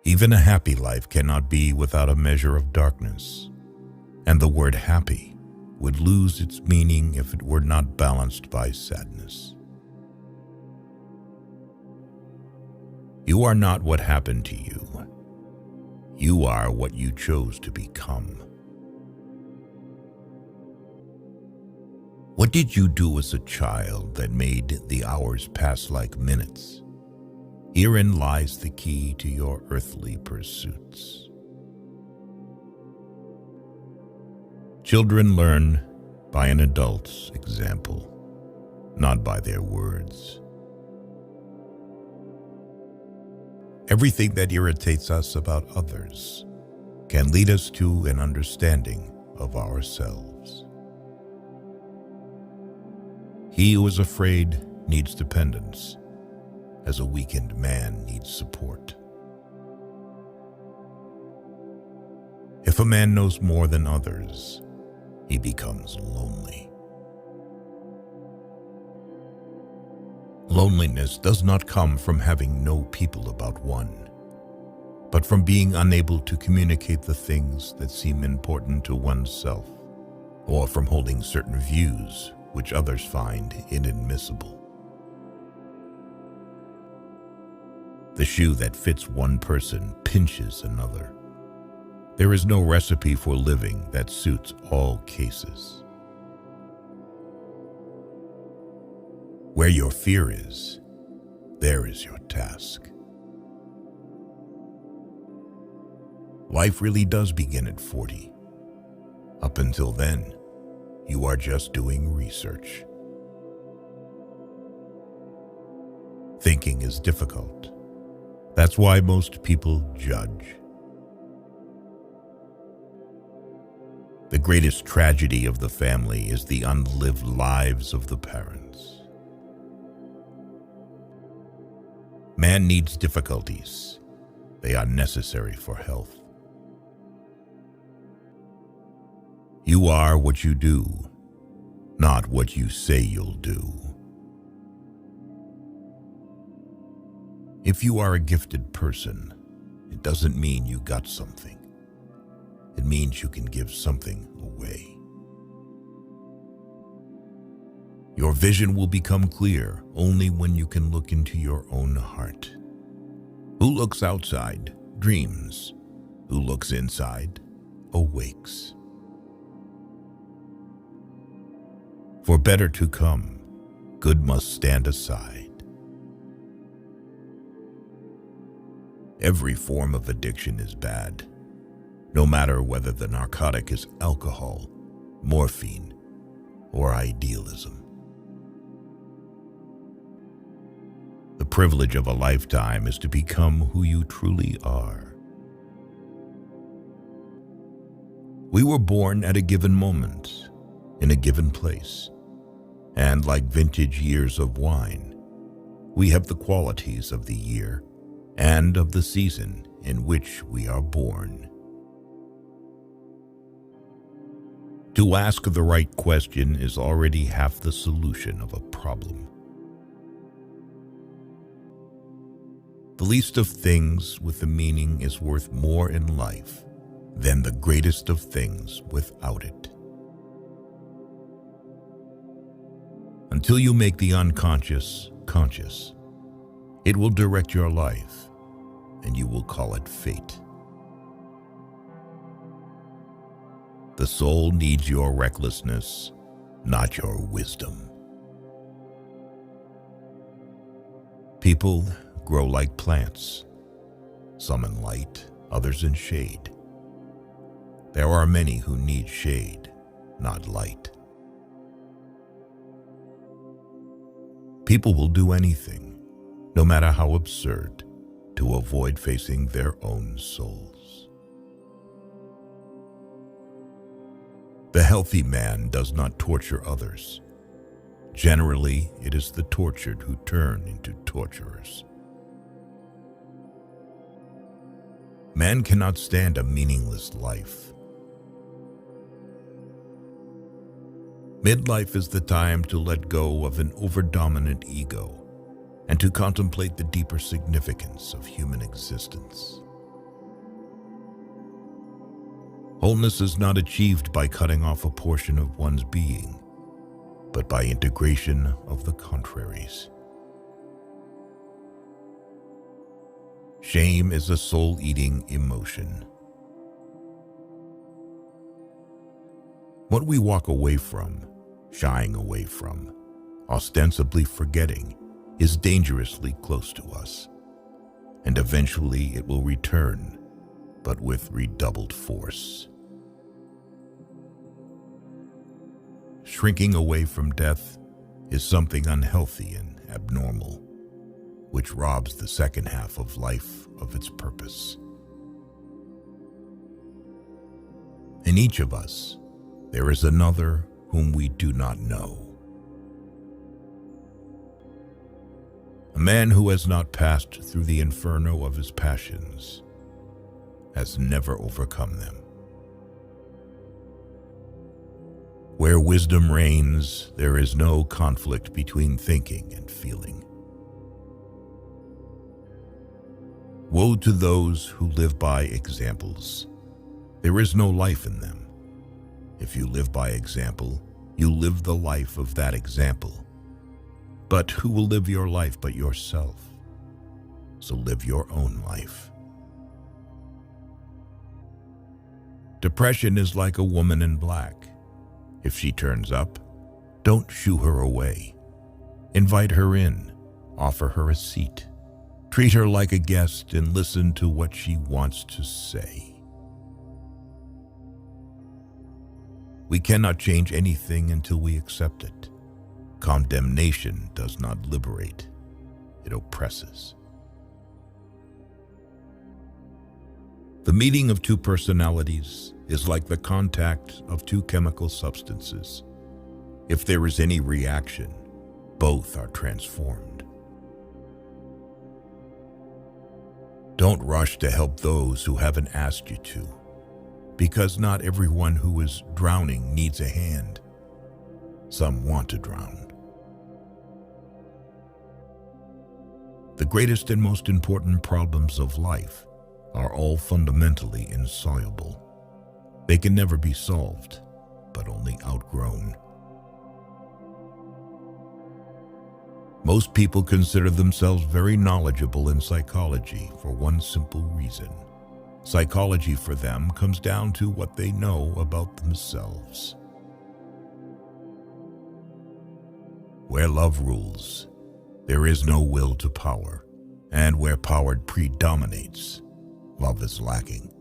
Even a happy life cannot be without a measure of darkness, and the word happy would lose its meaning if it were not balanced by sadness. You are not what happened to you. You are what you chose to become. What did you do as a child that made the hours pass like minutes? Herein lies the key to your earthly pursuits. Children learn by an adult's example, not by their words. Everything that irritates us about others can lead us to an understanding of ourselves. He who is afraid needs dependence, as a weakened man needs support. If a man knows more than others, he becomes lonely. Loneliness does not come from having no people about one, but from being unable to communicate the things that seem important to oneself, or from holding certain views which others find inadmissible. The shoe that fits one person pinches another. There is no recipe for living that suits all cases. Where your fear is, there is your task. Life really does begin at 40. Up until then, you are just doing research. Thinking is difficult. That's why most people judge. The greatest tragedy of the family is the unlived lives of the parents. Man needs difficulties. They are necessary for health. You are what you do, not what you say you'll do. If you are a gifted person, it doesn't mean you got something. It means you can give something away. Your vision will become clear only when you can look into your own heart. Who looks outside dreams. Who looks inside awakes. For better to come, good must stand aside. Every form of addiction is bad, no matter whether the narcotic is alcohol, morphine, or idealism. The privilege of a lifetime is to become who you truly are. We were born at a given moment, in a given place, and like vintage years of wine, we have the qualities of the year and of the season in which we are born. To ask the right question is already half the solution of a problem. The least of things with a meaning is worth more in life than the greatest of things without it. Until you make the unconscious conscious, it will direct your life, and you will call it fate. The soul needs your recklessness, not your wisdom. People grow like plants, some in light, others in shade. There are many who need shade, not light. People will do anything, no matter how absurd, to avoid facing their own souls. The healthy man does not torture others. Generally, it is the tortured who turn into torturers. Man cannot stand a meaningless life. Midlife is the time to let go of an overdominant ego and to contemplate the deeper significance of human existence. Wholeness is not achieved by cutting off a portion of one's being, but by integration of the contraries. Shame is a soul-eating emotion. What we walk away from, shying away from, ostensibly forgetting, is dangerously close to us, and eventually it will return, but with redoubled force. Shrinking away from death is something unhealthy and abnormal, which robs the second half of life of its purpose. In each of us, there is another whom we do not know. A man who has not passed through the inferno of his passions has never overcome them. Where wisdom reigns, there is no conflict between thinking and feeling. Woe to those who live by examples. There is no life in them. If you live by example, you live the life of that example. But who will live your life but yourself? So live your own life. Depression is like a woman in black. If she turns up, don't shoo her away. Invite her in, offer her a seat. Treat her like a guest and listen to what she wants to say. We cannot change anything until we accept it. Condemnation does not liberate, it oppresses. The meeting of two personalities is like the contact of two chemical substances. If there is any reaction, both are transformed. Don't rush to help those who haven't asked you to, because not everyone who is drowning needs a hand. Some want to drown. The greatest and most important problems of life are all fundamentally insoluble. They can never be solved, but only outgrown. Most people consider themselves very knowledgeable in psychology for one simple reason. Psychology for them comes down to what they know about themselves. Where love rules, there is no will to power, and where power predominates, love is lacking.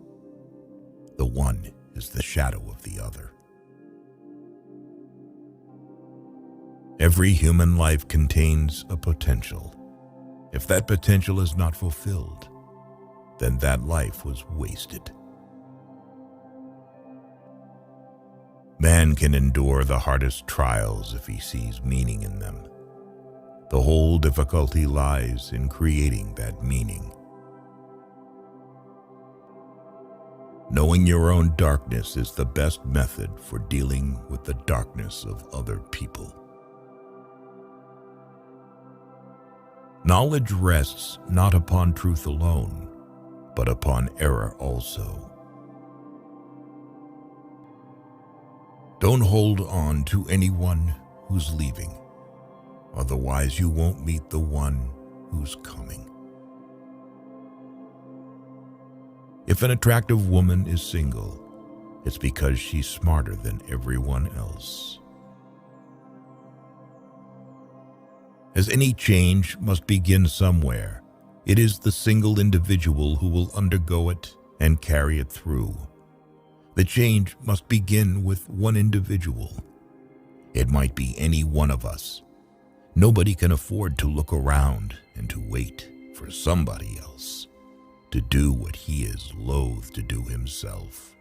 The one is the shadow of the other. Every human life contains a potential. If that potential is not fulfilled, then that life was wasted. Man can endure the hardest trials if he sees meaning in them. The whole difficulty lies in creating that meaning. Knowing your own darkness is the best method for dealing with the darkness of other people. Knowledge rests not upon truth alone, but upon error also. Don't hold on to anyone who's leaving, otherwise you won't meet the one who's coming. If an attractive woman is single, it's because she's smarter than everyone else. As any change must begin somewhere, it is the single individual who will undergo it and carry it through. The change must begin with one individual. It might be any one of us. Nobody can afford to look around and to wait for somebody else to do what he is loath to do himself.